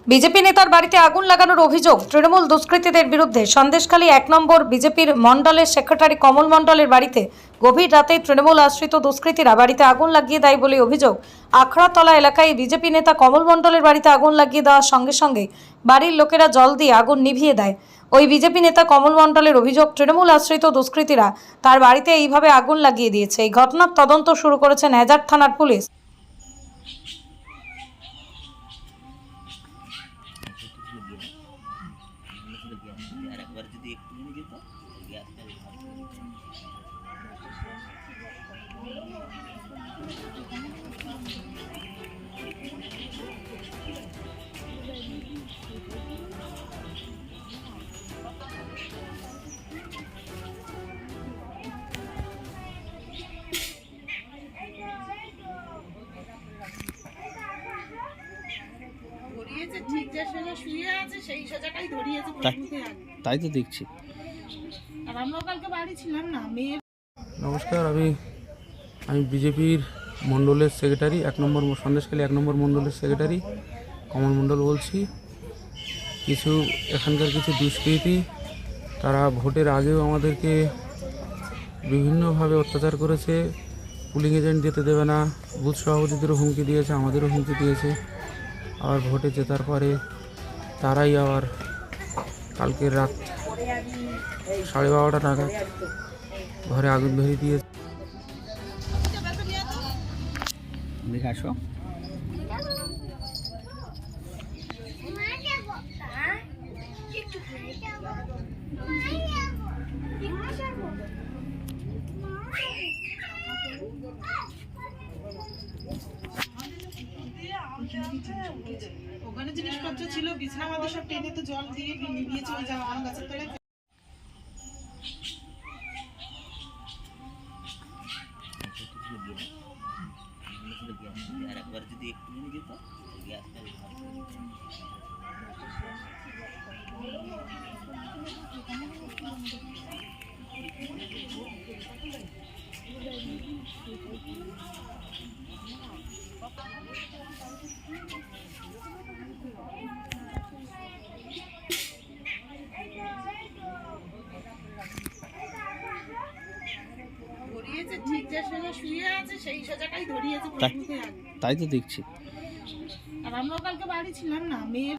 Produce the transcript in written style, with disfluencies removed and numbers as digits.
BJP নেতার বাড়িতে আগুন লাগানোর অভিযোগ তৃণমূল দুষ্কৃতীদের বিরুদ্ধে। সন্দেশখালী 1 নম্বর বিজেপির মণ্ডলের সেক্রেটারি কমল মণ্ডলের বাড়িতে গভীর রাতে তৃণমূল আশ্রিত দুষ্কৃতীরা বাড়িতে আগুন লাগিয়ে দেয় বলে অভিযোগ। আখড়াতলা এলাকায় বিজেপি নেতা কমল মণ্ডলের বাড়িতে আগুন লাগিয়ে দেওয়ার সঙ্গে সঙ্গে বাড়ির লোকেরা জল দিয়ে আগুন নিভিয়ে দেয়। ওই বিজেপি নেতা কমল মণ্ডলের অভিযোগ, তৃণমূল আশ্রিত দুষ্কৃতীরা তার বাড়িতে এইভাবে আগুন লাগিয়ে দিয়েছে। এই ঘটনার তদন্ত শুরু করেছে নেজার থানার পুলিশ। আরেকবার যদি একটু নিয়ে যেত গ্যাসটা ধরিয়েছে, ঠিক যে সোজা শুয়ে আছে সেই সোজাটাই ধরিয়েছে। তাই তো দেখছি। আর আমরা কালকে বাড়ি ছিলাম না, মেয়ের। নমস্কার, আমি বিজেপির মণ্ডলের সেক্রেটারি 1 নম্বর সন্দেশখালী 1 নম্বর মণ্ডলের সেক্রেটারি কমল মণ্ডল বলছি। এখানকার কিছু দুষ্কৃতী তারা ভোটের আগেও আমাদেরকে বিভিন্নভাবে অত্যাচার করেছে। পুলিং এজেন্ট যেতে দেবে না, বুথ সভাপতিদেরও হুমকি দিয়েছে, আমাদেরও হুমকি দিয়েছে। আবার ভোটে জেতার পরে তারাই আবার কালকে রাত 12:30 নাগাদ ঘরে আগুন ধরিয়ে দিয়েছে। দেখে আসো। ওখানে জিনিসপত্র ছিল, বিছানা আমাদের সব টেনে তো জল দিয়ে নিভিয়েছে ওই আম গাছের তলায়। আরেকবার যদি একটু নিয়ে যেত গ্যাসটা ধরিয়েছে, ঠিক যে সোজা শুয়ে আছে সেই সোজাটাই ধরিয়েছে। তাই তো দেখছি। আর আমরা কালকে বাড়ি ছিলাম না, মেয়ের